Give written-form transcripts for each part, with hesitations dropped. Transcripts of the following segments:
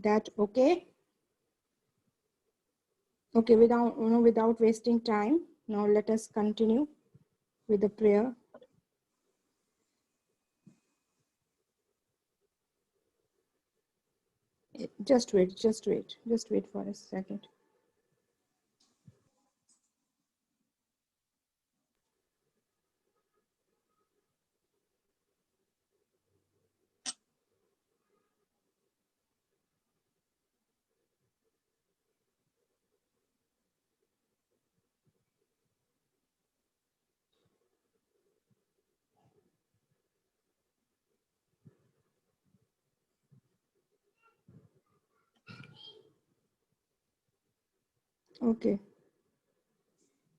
That okay? Okay, without wasting time, now let us continue with the prayer. Just wait for a second. Okay.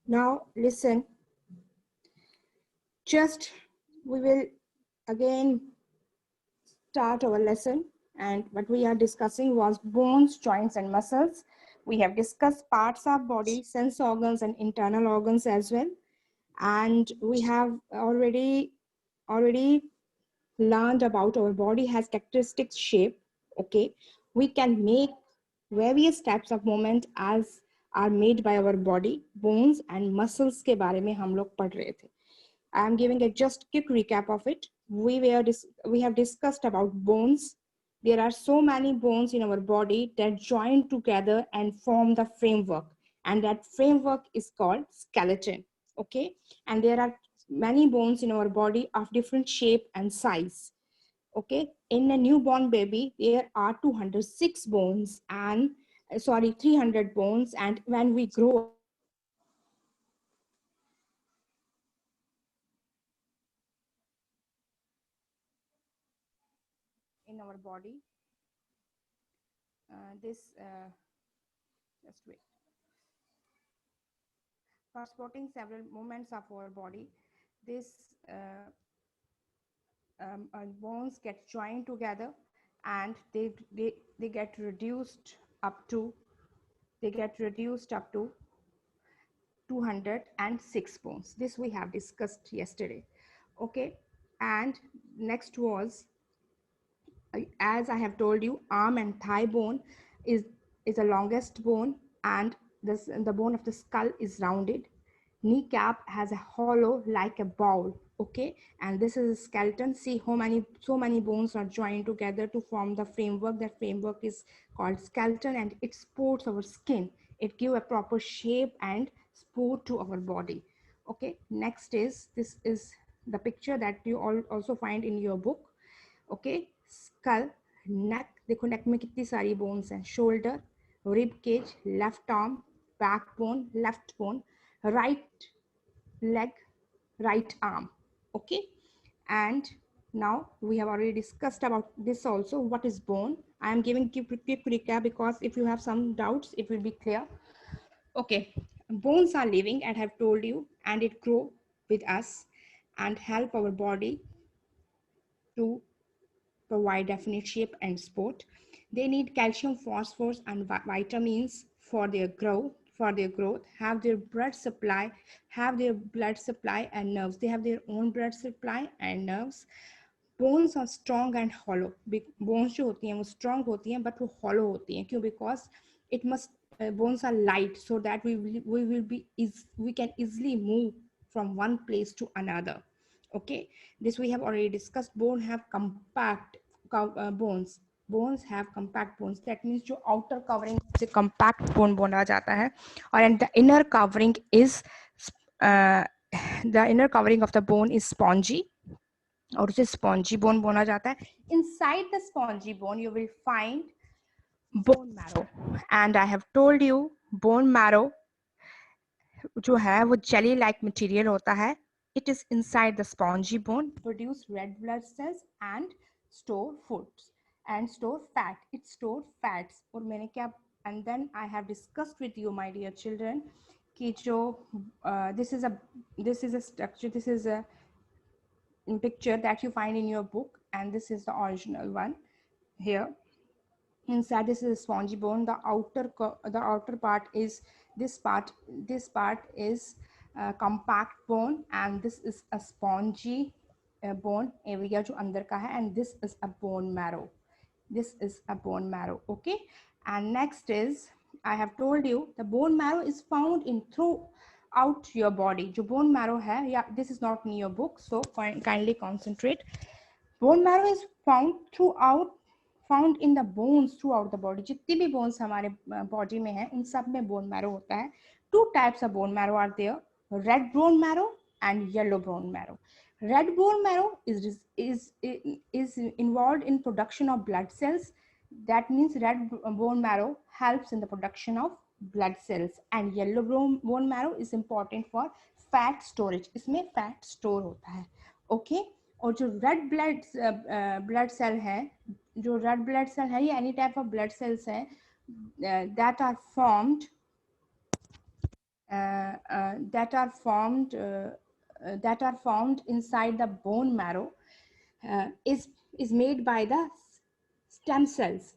Now listen, just we will again start our lesson, and what we are discussing was bones, joints and muscles. We have discussed parts of body, sense organs and internal organs as well. And we have already learned about our body has characteristic shape. Okay, we can make various types of movement as are made by our body. Bones and muscles के बारे में हम लोग पढ़ रहे थे. I am giving a just quick recap of it. We have discussed about bones. There are so many bones in our body that join together and form the framework, and that framework is called skeleton. Okay, and there are many bones in our body of different shape and size. Okay, in a newborn baby there are 206 bones and 300 bones, and when we grow in our body, this just wait, for supporting several movements of our body, this bones get joined together, and they get reduced up to, they get reduced up to 206 bones. This we have discussed yesterday. Okay, and next was, as I have told you, arm and thigh bone is the longest bone, and the bone of the skull is rounded. Kneecap has a hollow like a bowl. Okay, and this is a skeleton. See how many, so many bones are joined together to form the framework. That framework is called skeleton, and it supports our skin. It gives a proper shape and support to our body. Okay, next is, this is the picture that you all also find in your book. Okay, skull, neck, देखो neck में कितनी सारी bones हैं, shoulder, rib cage, left arm, backbone, left bone, right leg, right arm. Okay, and now we have already discussed about this also. What is bone? I am giving quick recap because if you have some doubts it will be clear. Okay, bones are living and have told you, and it grow with us and help our body to provide definite shape and support. They need calcium, phosphorus, and vitamins for their growth. Have their blood supply, and nerves. They have their own blood supply and nerves. Bones are strong and hollow. Bones जो होती हैं वो strong होती हैं, but वो hollow होती हैं. क्यों? Because it must bones are light, so that we can easily move from one place to another. Okay, this we have already discussed. Bones have compact bones have compact bones. That means जो outer covering से compact bone बोला जाता है, and the inner covering is the inner covering of the bone is spongy, और उसे spongy bone बोला जाता है. Inside the spongy bone you will find bone marrow, and I have told you bone marrow जो है वो jelly like material होता है. It is inside the spongy bone, produce red blood cells and store foods and store fat. It stores fats. और मैंने क्या, and then I have discussed with you, my dear children, कि जो this is a structure, this is a picture that you find in your book, and this is the original one here. Inside, this is a spongy bone. The outer part is this part. This part is a compact bone, and this is a spongy bone area जो अंदर का है, and this is a bone marrow. This is a bone marrow. Okay, and next is, I have told you the bone marrow is found in throughout your body. जो bone marrow है, yeah, this is not in your book, so kindly concentrate. Bone marrow is found in the bones throughout the body. जितनी भी bones हमारे body में है, उन सब में bone marrow होता है. Two types of bone marrow are there: red bone marrow and yellow bone marrow. Red bone marrow is involved in production of blood cells. That means red bone marrow helps in the production of blood cells, and yellow bone marrow is important for fat storage. इसमें fat store होता है. Okay, और जो red blood cell है, जो red blood cell है, ये any type of blood cells है that are formed that are formed inside the bone marrow is made by the stem cells,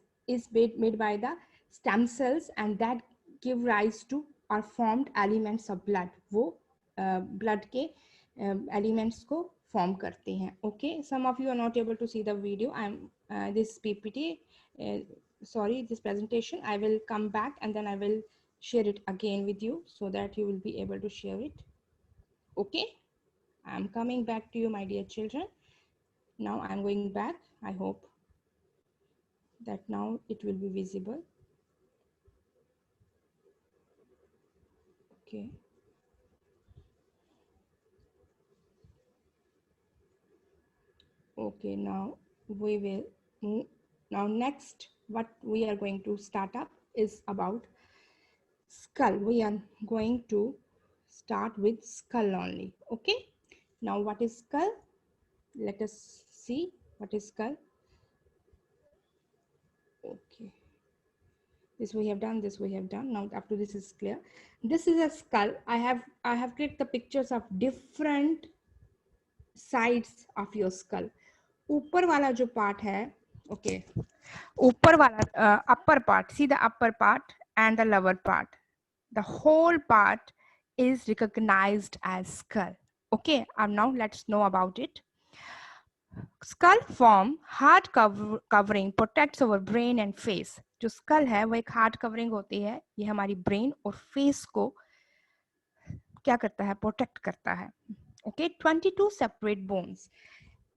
and that give rise to or formed elements of blood. वो blood के elements को form करते हैं. Okay, some of you are not able to see the video. This PPT, sorry, this presentation, I will come back and then I will share it again with you so that you will be able to share it. Okay, I'm coming back to you, my dear children. Now I'm going back. I hope that now it will be visible. Okay. Okay, now we will move. Now next, what we are going to start up is about skull. We are going to start with skull only. Okay, now what is skull? Let us see what is skull. Okay, this we have done, this we have done. Now up to this is clear. This is a skull. I have clicked the pictures of different sides of your skull. ऊपर वाला जो part है, okay, ऊपर वाला upper part, see the upper part and the lower part, the whole part is recognized as skull. Okay, now let's know about it. Skull form hard covering protects our brain and face. जो skull है वो एक hard covering होती है, ये हमारी brain और face को क्या करता है, protect करता है. Okay, 22 separate bones.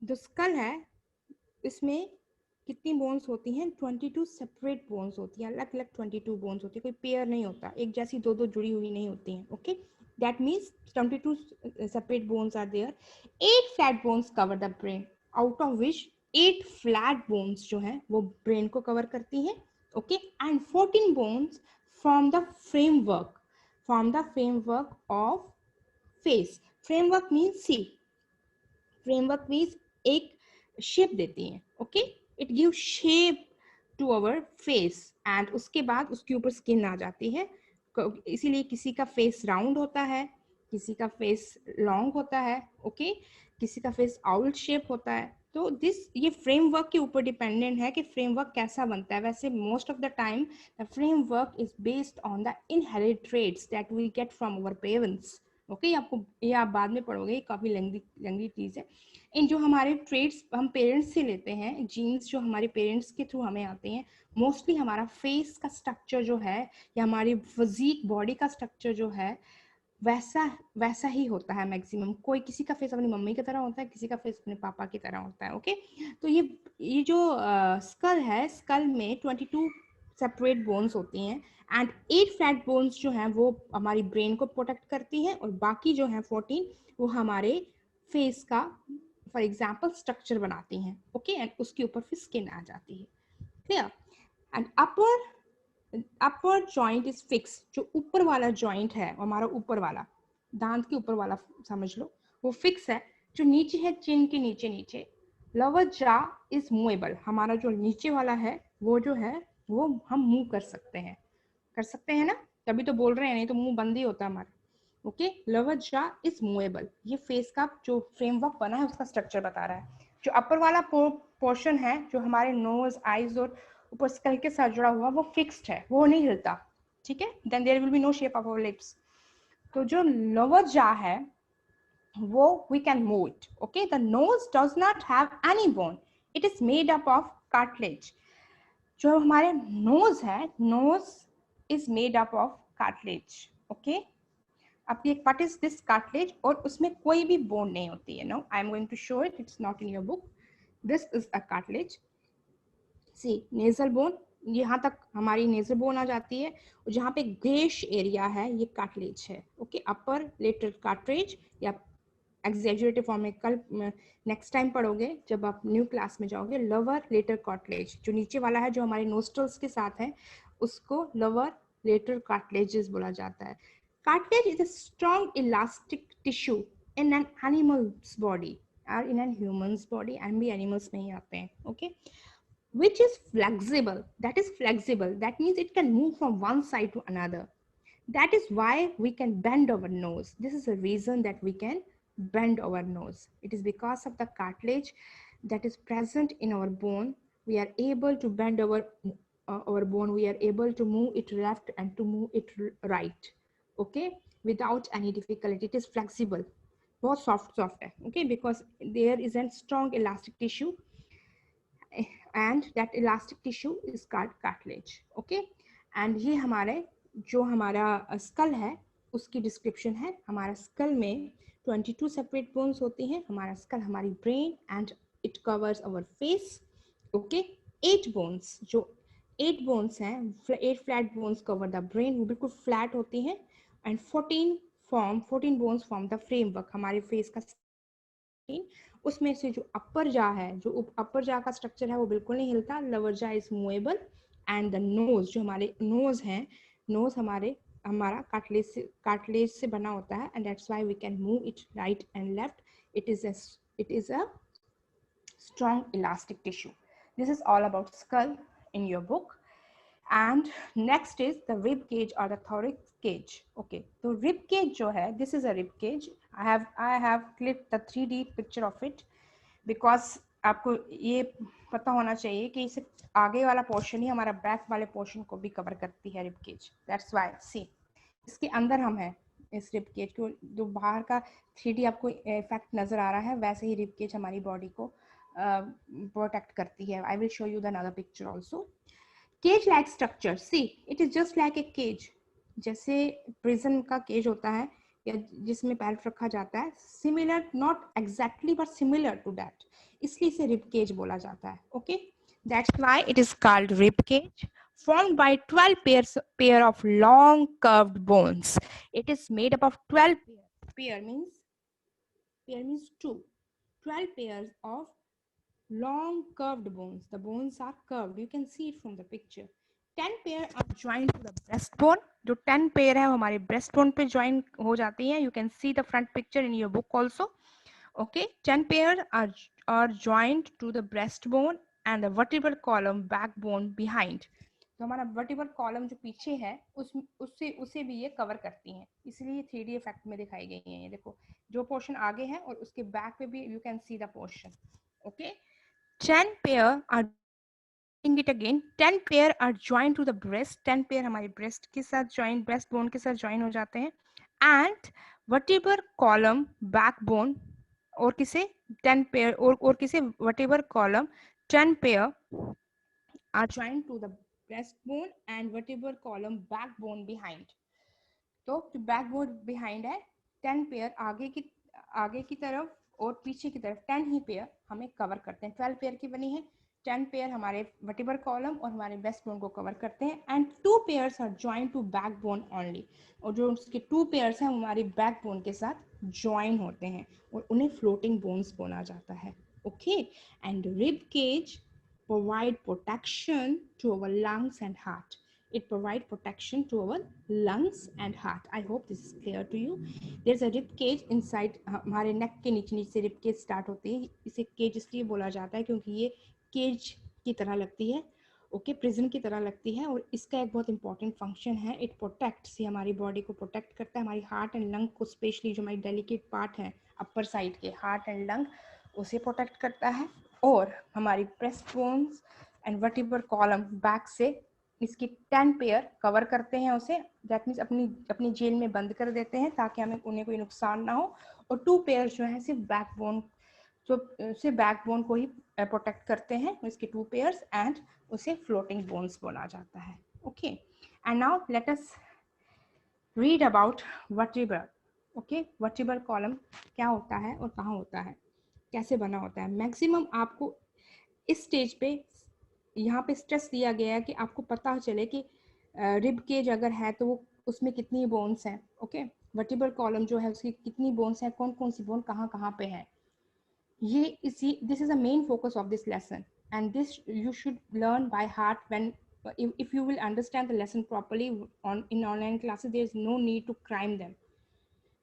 जो skull है इसमें कितनी बोन्स होती हैं? 22 सेपरेट बोन्स होती हैं, अलग अलग 22 बोन्स होती है, कोई पेयर नहीं होता, एक जैसी दो दो जुड़ी हुई नहीं होती हैं. Okay, that means 22 separate bones are there. 8 flat bones cover the brain, out of which 8 flat bones जो हैं वो ब्रेन को कवर करती हैं. Okay, and 14 bones form the framework of face. Framework means see, framework means एक shape देती हैं. Okay, it give shape to our face, and उसके बाद उसके ऊपर स्किन आ जाती है. इसीलिए किसी का फेस राउंड होता है, किसी का फेस लॉन्ग होता है. ओके, किसी का फेस आउल शेप होता है. तो ये फ्रेमवर्क के ऊपर डिपेंडेंट है कि फ्रेमवर्क कैसा बनता है. वैसे most of the time the framework is based on the inherited traits that we get from our parents. Okay, आपको ये आप बाद में पढ़ोगे, काफ़ी लेंदी चीज़ है. इन जो हमारे ट्रेड्स हम पेरेंट्स से लेते हैं, जीन्स जो हमारे पेरेंट्स के थ्रू हमें आते हैं, मोस्टली हमारा फेस का स्ट्रक्चर जो है या हमारी फिजिक बॉडी का स्ट्रक्चर जो है वैसा ही होता है मैक्सिमम. कोई किसी का फेस अपनी मम्मी की तरह होता है, किसी का फेस अपने पापा की तरह होता है. ओके, तो ये जो स्कल है, स्कल में 22 सेपरेट बोन्स होती हैं एंड 8 फ्लैट बोन्स जो हैं वो हमारी ब्रेन को प्रोटेक्ट करती हैं, और बाकी जो हैं 14 वो हमारे फेस का फॉर एग्जाम्पल स्ट्रक्चर बनाती हैं. ओके, एंड उसके ऊपर फिर स्किन आ जाती है. Clear? And upper joint is fix. जो ऊपर वाला जॉइंट है, हमारा ऊपर वाला दांत के ऊपर वाला समझ लो, वो फिक्स है. जो नीचे है, चिन के नीचे लोअर जॉ इज मूवेबल. हमारा जो नीचे वाला है वो जो है वो हम मूव कर सकते हैं ना, तभी तो बोल रहे हैं, नहीं तो मुंह बंद ही होता हमारा. Okay, lower jaw is movable. ये फेस का जो फ्रेमवर्क बना है उसका स्ट्रक्चर बता रहा है. जो अपर वाला पोर्शन है, जो हमारे नोज, आईज और ऊपर स्कल के साथ जुड़ा हुआ, वो फिक्स्ड है, वो नहीं हिलता. ठीक है, then there will be no shape of our lips. तो जो लोअर जॉ है वो we can move it. Okay, the nose does not have any bone. It is made up of cartilage. जो हमारे नोज है, nose is made up of cartilage. Okay, अब ये what is this cartilage, और उसमें कोई भी बोन नहीं होती है. No, I am going to show it, it's not in your book. This is a cartilage. See nasal bone, यहाँ तक हमारी नेजल बोन आ जाती है, और जहाँ पे ग्रेश एरिया है ये कार्टिलेज है. ओके, अपर लेटर कार्टिलेज या एक्सैजरेटेड फॉर्म में कल नेक्स्ट टाइम पढ़ोगे जब आप न्यू क्लास में जाओगे. लोअर लेटर कार्टिलेज जो नीचे वाला है, जो हमारे नोस्ट्रल्स के साथ है, उसको लोअर लेटर कार्टिलेजेस बोला जाता है. Cartilage is a strong elastic tissue in an animals body और in an humans body, and भी एनिमल्स में ही आते हैं. Okay, which is flexible. That is flexible, that means it can move from one side to another. That is why we can bend our nose. This is the reason that we can bend our nose. It is because of the cartilage that is present in our bone. We are able to bend our bone. We are able to move it left and to move it right. Okay, without any difficulty. It is flexible. बहुत soft है. Okay, because there is a strong elastic tissue, and that elastic tissue is called cartilage. Okay, and ये हमारे जो हमारा school है उसकी description है. हमारा स्कल में 22 सेपरेट बोन्स होती हैं. हमारा स्कल हमारी brain and it covers our face. Okay, 8 bones, जो 8 बोन्स हैं, 8 flat bones cover the brain, वो बिल्कुल फ्लैट होती हैं. And 14 bones form the framework, हमारे फेस का. उसमें से जो अपर जा है, जो अपर जा का स्ट्रक्चर है वो बिल्कुल नहीं हिलता. लोअर जा is movable, and the nose, जो हमारे नोज हैं, नोज हमारा कार्टिलेज से बना होता है, and that's why we can move it right and left. It is a strong elastic tissue. This is all about skull in your book. And next is the rib cage or the thorax cage. Okay, so rib cage जो है, this is a rib cage. I have clicked the 3D picture of it because आपको ये पता होना चाहिए कि इसे आगे वाला पोर्शन ही हमारा बैक वाले पोर्शन को भी कवर करती है रिब केज. दैट्स व्हाई सी इसके अंदर हम हैं. इस रिब केज को, जो बाहर का 3D आपको इफेक्ट नजर आ रहा है, वैसे ही रिब केज हमारी बॉडी को प्रोटेक्ट करती है. I will show you the another picture also. Cage like structure, see it is just like a cage. जैसे प्रिजन का केज होता है या जिसमें पैर रखा जाता है, similar, not exactly but similar to that, इसलिए इसे रिब केज बोला जाता है. Okay, that's why it is called rib cage. Formed by 12 pair of long curved bones. It is made up of 12 pair means 2. 12 pairs of long curved bones. The bones are curved. You can see it from the picture. 10 pair are joined to the breastbone. जो 10 pair है वो हमारे breastbone पे join हो जाती हैं. You can see the front picture in your book also. Okay, 10 pair are joined to the breastbone and the vertebral column backbone behind. तो हमारा वर्टिबल कॉलम जो पीछे है उसे भी ये कवर करती हैं, इसलिए 3D इफेक्ट में दिखाई गई है. ये देखो, जो पोर्शन आगे है और उसके बैक पे भी you can see the portion. Okay, 10 pair are it again. 10 pair are joined to the breast. 10 pair हमारे breast के साथ join, breast bone के साथ join हो जाते हैं. And vertebral column backbone और किसे 10 pair और किसे vertebral column 10 pair are joined to the breastbone and vertebral column backbone behind. तो जो बैकबोन बिहाइंड है, 10 पेयर आगे की तरफ और पीछे की तरफ 10 ही पेयर हमें कवर करते हैं. 12 पेयर की बनी है. 10 पेयर हमारे वर्टिबल कॉलम और हमारे बैकबोन को कवर करते हैं. And 2 pairs are joint to backbone only. और जो उसके 2 पेयर्स हैं हमारे बैकबोन के साथ ज्वाइन होते हैं और उन्हें फ्लोटिंग बोन्स बोला जाता है. Okay, and rib cage provide protection to our lungs and heart. It provides protection to our lungs and heart. I hope this is clear to you. There's a rib cage inside. हमारे neck के नीचे से rib cage start होती है. इसे cage इसलिए बोला जाता है क्योंकि ये cage की तरह लगती है. ओके, प्रिजन की तरह लगती है. और इसका एक बहुत इंपॉर्टेंट फंक्शन है, इट प्रोटेक्ट्स, ये हमारी बॉडी को प्रोटेक्ट करता है, हमारी हार्ट एंड लंग को, स्पेशली जो हमारी डेलिकेट पार्ट है अपर साइड के हार्ट एंड लंग, उसे प्रोटेक्ट करता है. और हमारी breast bones and vertebral column back से इसकी 10 पेयर कवर करते हैं उसे. दैट मीन्स अपनी जेल में बंद कर देते हैं ताकि हमें उन्हें कोई नुकसान ना हो. और 2 पेयर जो है सिर्फ बैकबोन को ही प्रोटेक्ट करते हैं इसके 2 पेयर्स एंड उसे फ्लोटिंग बोन्स बोला जाता है. Okay, and now let us read about vertebra. Okay, vertebral column क्या होता है और कहाँ होता है, कैसे बना होता है. मैक्सिमम आपको इस स्टेज पे यहाँ पे स्ट्रेस दिया गया है कि आपको पता चले कि रिब केज अगर है तो वो उसमें कितनी बोन्स हैं. ओके, वर्टिब्रल कॉलम जो है उसकी कितनी बोन्स हैं, कौन कौन सी बोन कहाँ कहाँ पे है, ये इसी this is the main focus of this lesson and this you should learn by heart. When if you will understand the lesson properly on in online classes, there is no need to crime them.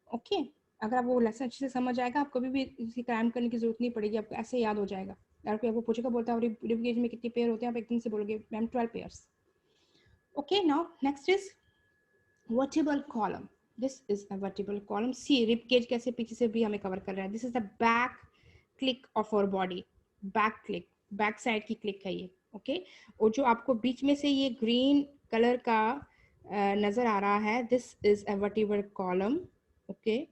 Okay, अगर आप वो lesson अच्छे से समझ आएगा, आप कभी भी इसी क्राइम करने की जरूरत नहीं पड़ेगी, आपको ऐसे याद हो जाएगा. अगर कोई आपको पूछेगा बोलता है रिब गेज में कितने पेयर होते हैं, आप एकदम से बोलोगे ma'am 12 pairs. Okay, now next is vertebral column. This is a vertebral column. See rib cage कैसे पीछे से भी हमें कवर कर रहा है. This is the back click of our body. Back click, back side की क्लिक है ये. ओके, और जो आपको बीच में से ये ग्रीन कलर का नजर आ रहा है, this is a vertebral column. Okay,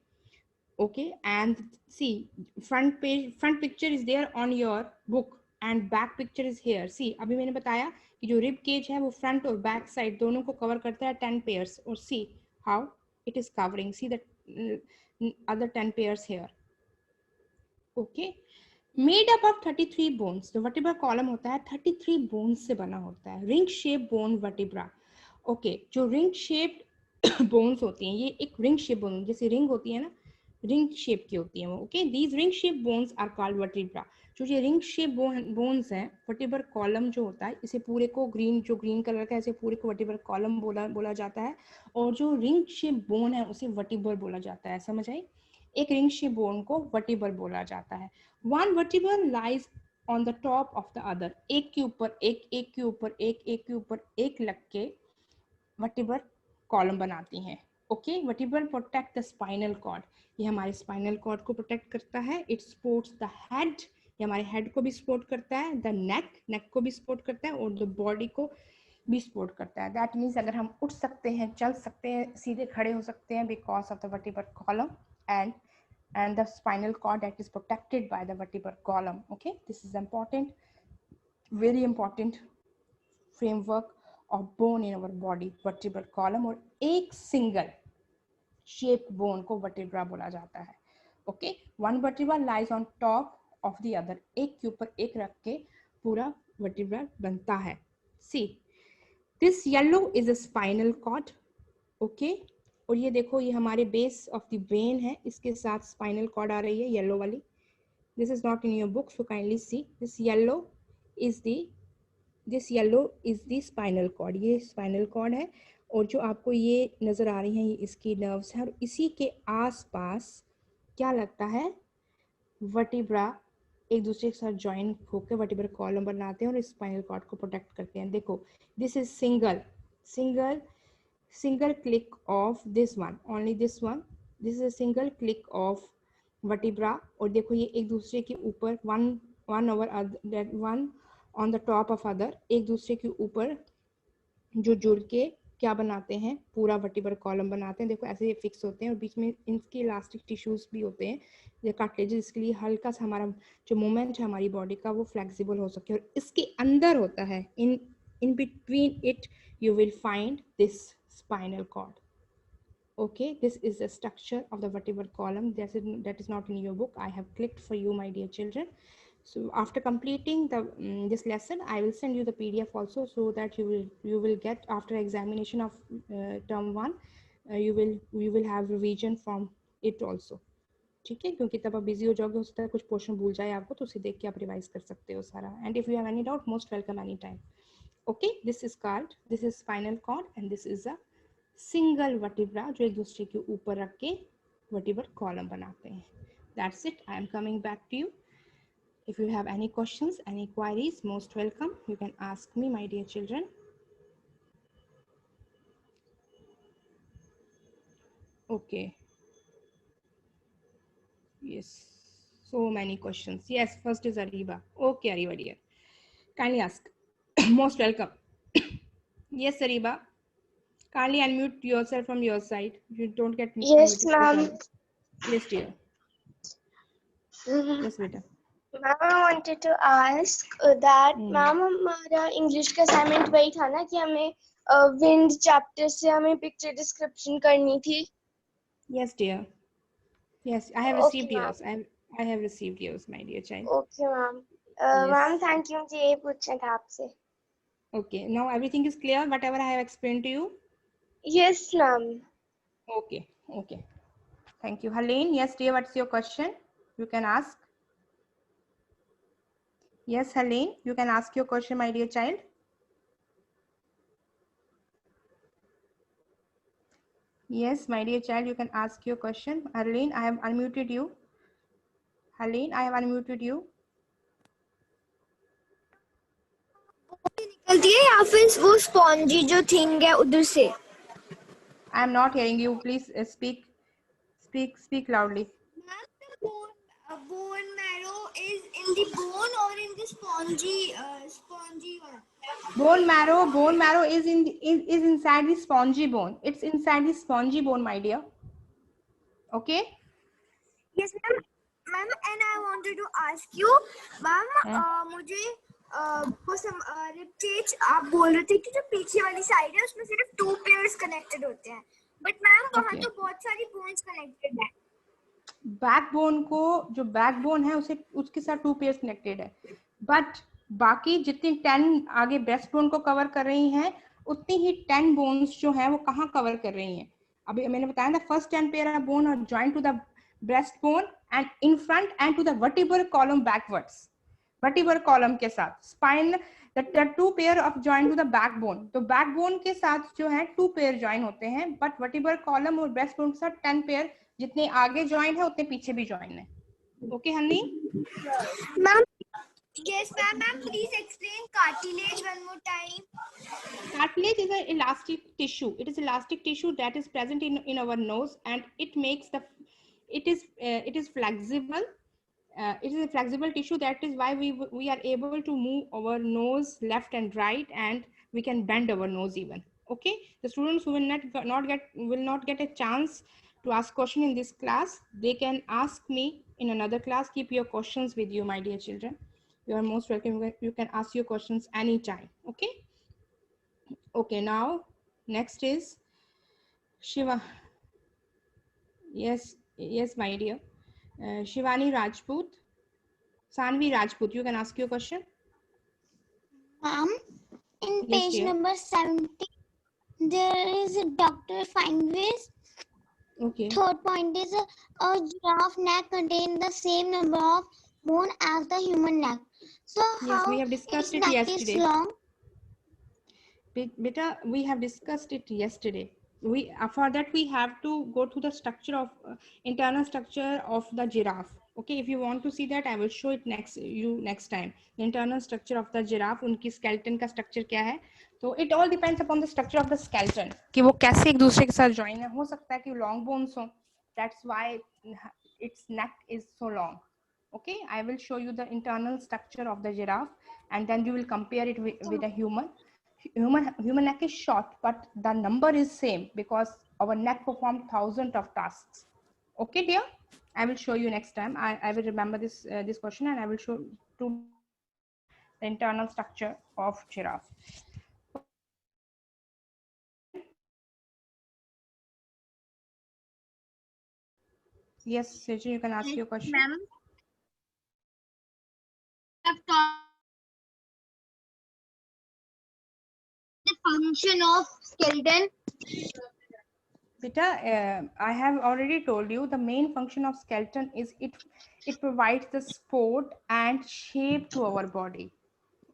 okay, and see front picture is there on your book and back picture is here. See, अभी मैंने बताया कि जो रिब केज है वो फ्रंट और बैक साइड दोनों को कवर करता है 10 पेयर्स. और see how it is covering. See the other 10 pairs here. Okay, made up of 33 bones. जो वर्टिब्रा कॉलम होता है 33 बोन्स से बना होता है. Ring shape bone vertebra. Okay, जो रिंग शेप्ड बोन्स होती हैं, ये एक रिंग शेप बोन जैसे रिंग होती है ना, रिंग शेप की होती है वो. Okay, these ring shape bones are called vertebra. जो ये रिंग शेप बोन्स हैं, वर्टिब्रल कॉलम जो होता है, इसे पूरे को जो ग्रीन कलर का है, इसे पूरे को वर्टिब्रल कॉलम बोला जाता है. और जो रिंग शेप बोन है उसे वर्टिब्रल बोला जाता है. समझ आई? एक रिंग शेप बोन को वर्टिब्रल बोला जाता है. One vertebral lies on the top of the other. एक के ऊपर एक, एक के ऊपर एक, एक के ऊपर एक लग के वर्टिब्रल कॉलम बनाती हैं. Okay, vertebral protect the spinal cord. ये हमारे स्पाइनल कॉर्ड को प्रोटेक्ट करता है. It supports the head. ये हमारे हेड को भी सपोर्ट करता है. द नेक को भी सपोर्ट करता है. और द बॉडी को भी सपोर्ट करता है. दैट मीन्स अगर हम उठ सकते हैं, चल सकते हैं, सीधे खड़े हो सकते हैं because of the vertebral column and the spinal cord that is protected by the vertebral column. Okay, this is important, very important framework of bone in our body, vertebral column. और एक single shaped bone को vertebra बोला जाता है. Okay, one vertebra lies on top of the other. एक के ऊपर एक रख के पूरा vertebra बनता है. See, this yellow is a spinal cord. Okay, और ये देखो, ये हमारे बेस ऑफ द ब्रेन है, इसके साथ स्पाइनल कॉर्ड आ रही है येलो वाली. This is not in your book, so kindly see. This yellow is the spinal cord. ये स्पाइनल कॉर्ड है. और जो आपको ये नजर आ रही हैं, ये इसकी नर्व्स हैं. और इसी के आसपास क्या लगता है, वर्टिब्रा एक दूसरे के साथ ज्वाइन होकर वर्टिब्रल कॉलम बनाते हैं और स्पाइनल कॉर्ड को प्रोटेक्ट करते हैं. देखो, this is single click of this one, only this one. This is a single click of vertebra. और देखो, ये एक दूसरे के ऊपर one over other, one on the top of other, एक दूसरे के ऊपर जो जुड़ के क्या बनाते हैं, पूरा वर्टिब्रल कॉलम बनाते हैं. देखो, ऐसे ये फिक्स होते हैं और बीच में इनके इलास्टिक टिश्यूज भी होते हैं, ये कार्टिलेज, इसके लिए हल्का सा हमारा जो मूवमेंट है हमारी बॉडी का वो फ्लेक्सिबल हो सके. और इसके अंदर होता है, in between it you will find this spinal cord. Okay, this is the structure of the vertebral column. That is not in your book. I have clicked for you, my dear children. So after completing this lesson, I will send you the PDF also, so that you will get, after examination of term 1, you will have revision from it also. ठीक है, क्योंकि तब आप busy हो जाओगे, हो सकता है कुछ पोर्शन भूल जाए आपको, तो उसे देख के आप रिवाइज कर सकते हो सारा. And if you have any doubt, most welcome any time. Okay, this is spinal cord and this is a single vertebra जो एक दूसरे के ऊपर रख के vertebral column बनाते हैं. That's it. I am coming back to you. If you have any questions, any queries, most welcome. You can ask me, my dear children. Okay. Yes. So many questions. Yes, first is Ariba. Okay, Ariba dear. Kindly ask. Most welcome. Yes, Ariba. Kindly unmute yourself from your side. You don't get Yes, unmuted. ma'am. Yes, dear. Yes, beta. Ma'am, I wanted to ask that Hmm. Ma'am हमारा English का assignment वही था ना कि हमें wind chapter से हमें picture description करनी थी. Yes, dear. Yes, I have okay received ma'am. yours. I have received yours, my dear child. Okay ma'am. Ma'am Yes. Thank you, मुझे ये पूछना था आपसे. Okay. Now everything is clear. Whatever I have explained to you. Yes ma'am. Okay. Okay. Thank you, Helene. Yes, dear. What's your question? You can ask. Yes, Helene. You can ask your question, my dear child. Yes, my dear child. You can ask your question. Helene, I have unmuted you. Helene, I have unmuted you. निकलती है या फिर वो spongy जो thing है उधर से. I am not hearing you. Please speak loudly. Ma'am, the bone marrow is in the bone or in the spongy one? Bone marrow is inside the spongy bone. It's inside the spongy bone, my dear. Okay. Yes, ma'am. Ma'am, and I wanted to ask you, ma'am, मुझे वो rib cage आप बोल रहे थे कि जो पीछे वाली साइड है उसमें सिर्फ 2 पेयर्स कनेक्टेड होते हैं, बट मैम वहाँ Okay. तो बहुत सारी बोन्स कनेक्टेड है. बैकबोन को जो बैकबोन है उसे उसके साथ 2 पेयर्स कनेक्टेड है, बट बाकी जितनी 10 आगे ब्रेस्ट बोन को कवर कर रही हैं उतनी ही 10 बोन्स जो है वो कहाँ कवर कर रही हैं. अभी मैंने बताया ना, first 10 pair of bone are joint to the breast bone and in front and to the vertebral column backwards. Vertebral column के साथ spine the 2 pair of join to the backbone. तो बैकबोन के साथ जो है 2 पेयर जॉइन होते हैं, but vertebral column और ब्रेस्ट बोन के साथ 10 पेयर, जितने आगे ज्वाइन है उतने पीछे भी ज्वाइन है. Okay Honey. Ma'am, yes, ma'am. Ma'am, please explain cartilage one more time. Cartilage is an elastic tissue. It is elastic tissue that is present in our nose, and it makes the it is flexible. It is a flexible tissue. That is why we are able to move our nose left and right, and we can bend our nose even. Okay, the students who will not get a chance to ask question in this class, they can ask me in another class. Keep your questions with you, my dear children. You are most welcome. You can ask your questions anytime. Okay. Okay, now next is Shiva. Yes, my dear. Shivani Rajput, Sanvi Rajput, you can ask your question. Ma'am, in Yes, page dear. number 70, there is a Dr. Feinway's. Okay. Third point is a giraffe neck contains the same number of bone as the human neck. So Yes, we how have discussed its it neck is yesterday. long? Beta, we have discussed it yesterday. For that we have to go to the structure of internal structure of the giraffe. Okay, if you want to see that, I will show it next time. The internal structure of the giraffe, उनकी skeleton का structure क्या है. तो it all depends upon the structure of the skeleton कि वो कैसे एक दूसरे के साथ join है. हो सकता है कि long bones हो. That's why its neck is so long. Okay, I will show you the internal structure of the giraffe, and then you will compare it with a human. Human neck is short, but the number is same because our neck perform thousands of tasks. Okay, dear. I will show you next time. I will remember this question, and I will show to the internal structure of giraffe. Yes, Sejin, you can ask your question. Ma'am, have taught the function of skeleton. Beta, I have already told you the main function of skeleton is it provides the support and shape to our body.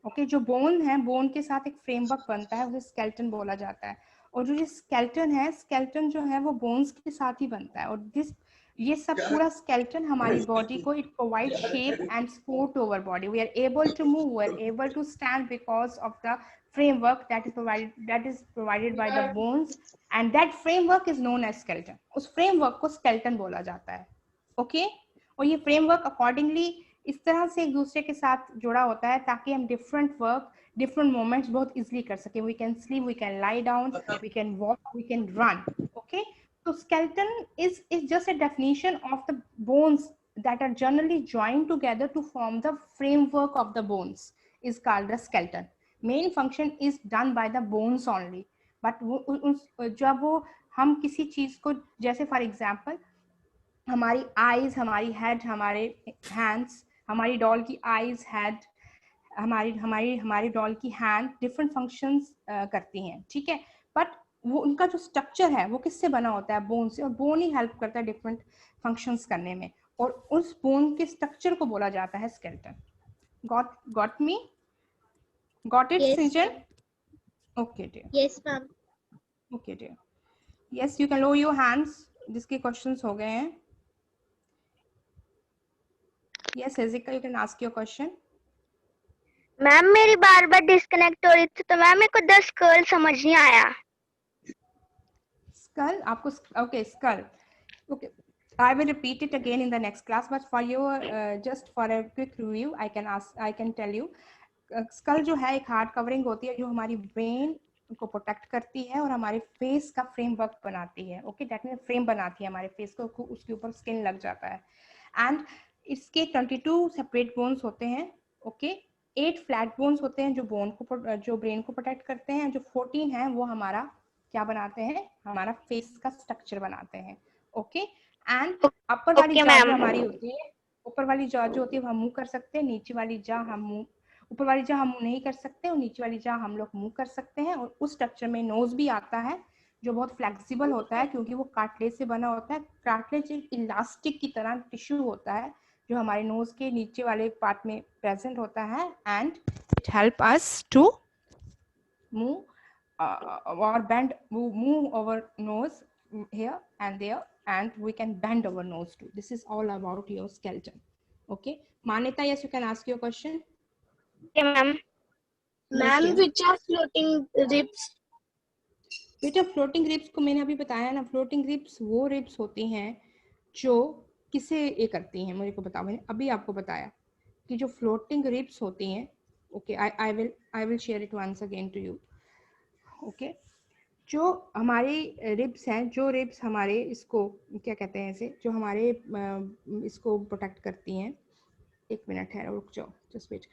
Okay जो bone है, bone के साथ एक framework बनता है, उसे skeleton बोला जाता है. और जो ये स्केलेटन है, स्केलेटन जो है वो बोन्स के साथ ही बनता है. और ये सब पूरा स्केलेटन हमारी बॉडी को it provide shape and support to our body. We are able to move, we are able to stand because of the framework that is provided by the bones, and that framework is known as skeleton. उस framework को skeleton बोला जाता है. Okay, और ये framework accordingly इस तरह से एक दूसरे के साथ जुड़ा होता है ताकि हम डिफरेंट वर्क, डिफरेंट मोमेंट्स बहुत इजीली कर सके. We can sleep, we can lie down, we can walk, we can run. Okay, तो skeleton is just a definition of the bones that are generally joined together to form the framework of the bones is called the skeleton. Main function is done by the bones only, but जब वो हम किसी चीज को, जैसे for example हमारी eyes, हमारी head, हमारे हैंड्स, हमारी डॉल की आईज, हेड, हमारी हमारी हमारी डॉल की हैंड डिफरेंट फंक्शंस करती हैं, ठीक है, बट वो उनका जो स्ट्रक्चर है वो किससे बना होता है? बोन से, और बोन ही हेल्प करता है डिफरेंट फंक्शंस करने में, और उस बोन के स्ट्रक्चर को बोला जाता है skeleton. Got me? Got it, Yes. Srijan? Okay, dear. Yes, ma'am. Okay, dear. Yes, you can lower your hands. जिसके क्वेश्चंस हो गए हैं. Yes, Hezika, you can ask your question. Ma'am मेरी बार बार डिस्कनेक्ट हो रही थी, तो मैम मेरे को 10 कर्ल समझ नहीं आया. Skull, आपको okay, skull. Okay, I will repeat it again in the next class, but for your just for a quick review, I can tell you. Skull जो है एक हार्ड कवरिंग होती है जो हमारी ब्रेन को प्रोटेक्ट करती है और हमारे फेस का फ्रेमवर्क बनाती है. ओके, दैट मीन फ्रेम बनाती है हमारे फेस को, उसके ऊपर स्किन लग जाता है. एंड इसके 22 सेपरेट बोन्स होते हैं. ओके, 8 फ्लैट बोन्स होते हैं जो ब्रेन को प्रोटेक्ट करते हैं. जो 14 है वो हमारा क्या बनाते हैं? हमारा फेस का स्ट्रक्चर बनाते हैं. ओके, एंड अपर वाली जॉ जो हमारी होती है, ऊपर वाली जॉ जो होती है हम मूव कर सकते हैं, नीचे वाली जॉ हम ऊपर वाली जॉ हम नहीं कर सकते और नीचे वाली जॉ हम लोग मूव कर सकते हैं. और उस स्ट्रक्चर में नोज भी आता है जो बहुत फ्लेक्सिबल होता है क्योंकि वो कार्टिलेज से बना होता है. कार्टिलेज एक इलास्टिक की तरह टिश्यू होता है जो हमारे नोज के नीचे वाले पार्ट में प्रेजेंट होता है, and it help us to move or bend, move our nose here and there, and we can bend our nose too. This is all about your skeleton. Okay, Manita, yes, you can ask your question. Okay, ma'am. Ma'am, which are floating ribs? बेटा floating ribs को मैंने अभी बताया ना. Floating ribs वो ribs होती हैं जो किसे ये करती हैं, मुझे को बताओ. मैंने अभी आपको बताया कि जो फ्लोटिंग रिब्स होती हैं. Okay, I will share it once again to you. Okay, जो हमारे रिब्स हैं, जो रिब्स हमारे इसको क्या कहते हैं, इसे जो हमारे इसको प्रोटेक्ट करती हैं. एक मिनट है, रुक जाओ, जस्ट वेट.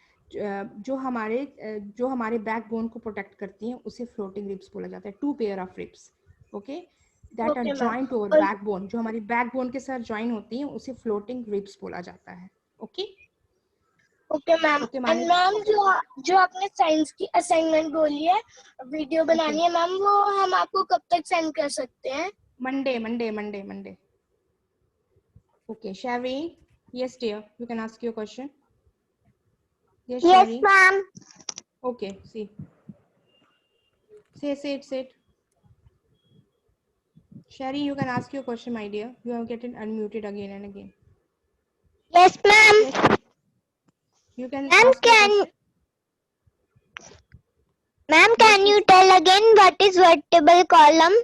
जो हमारे बैकबोन को प्रोटेक्ट करती हैं उसे फ्लोटिंग रिब्स बोला जाता है. 2 pair of ribs, okay, that are joint to our backbone. जो हमारी बैकबोन के साथ जॉइन होती हैं उसे फ्लोटिंग रिब्स बोला जाता है. Okay okay ma'am. And ma'am जो आपने साइंस की असाइनमेंट बोली है वीडियो बनानी है मैम, वो हम आपको कब तक सेंड कर सकते हैं? Monday. Okay, Sherry, yes dear, you can ask your question. Yes, Sherry. ma'am. Okay, see. Say it. Sherry, you can ask your question, my dear. You are getting unmuted again and again. Yes, ma'am. Yes. You can Ma'am, ask your question. Ma'am, can you tell again what is vertebral column?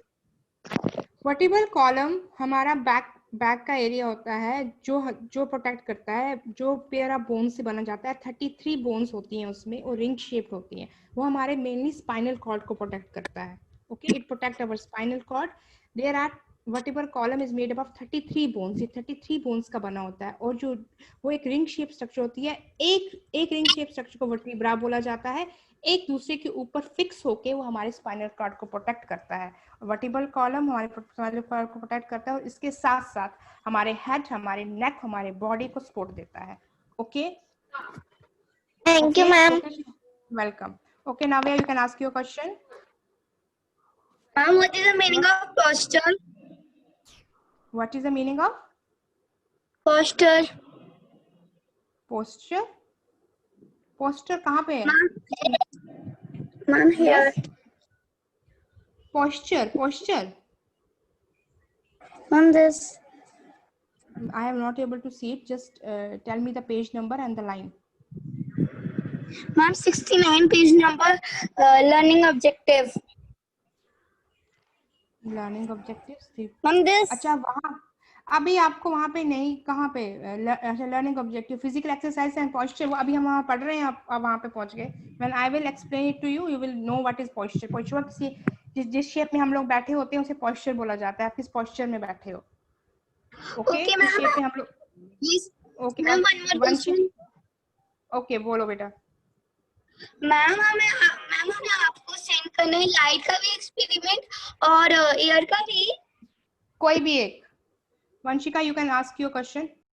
Vertebral column हमारा back का area होता है जो protect करता है, जो pair of bones से बना जाता है. 33 बोन्स होती हैं उसमें और रिंग शेप्ड होती हैं. वो हमारे मेनली स्पाइनल कॉर्ड को प्रोटेक्ट करता है. Okay, it protect our spinal cord. There are vertibal column is made up of 33 bones. ये 33 बोन्स का बना होता है और जो वो एक रिंग शेप स्ट्रक्चर होती है. एक रिंग शेप स्ट्रक्चर को वर्टिब्रा बोला जाता है. एक दूसरे के ऊपर फिक्स होके वो हमारे स्पाइनल कॉर्ड को प्रोटेक्ट करता है. वर्टिबल कॉलम हमारे स्पाइनल कॉर्ड को प्रोटेक्ट करता है और इसके साथ साथ हमारे हेड, हमारे नेक, हमारे बॉडी को सपोर्ट देता है. Okay, Thank you, ma'am. Welcome. Okay, Navya, you can ask your question. Ma'am, what is the meaning of posture? What is the meaning of Posture. posture? Posture कहाँ पे है? Ma'am, here. Posture. Ma'am, this. I am not able to see it. Just tell me the page number and the line. Ma'am, 69 page number. Learning objective. Learning objectives. Ma'am, this. अच्छा, वहाँ अभी आपको वहाँ पे नहीं, कहाँ पे? Learning objective, physical exercise and posture, वो अभी हम वहाँ पढ़ रहे हैं. आप वहाँ पे पहुँच गए. When I will explain it to you, you will know what is posture. Posture किसी जिस शेप में हम लोग बैठे होते हैं उसे पॉस्चर बोला जाता है. आप किस पॉस्चर में बैठे हो? ओके, इस शेप में हम लोग Yes. Okay ma'am one more question. Okay बोलो बेटा। मैम हमें आपको सेंड करना है लाइट का भी एक्सपेरिमेंट और एयर का भी। कोई भी एक। Vanshika, you can ask your question.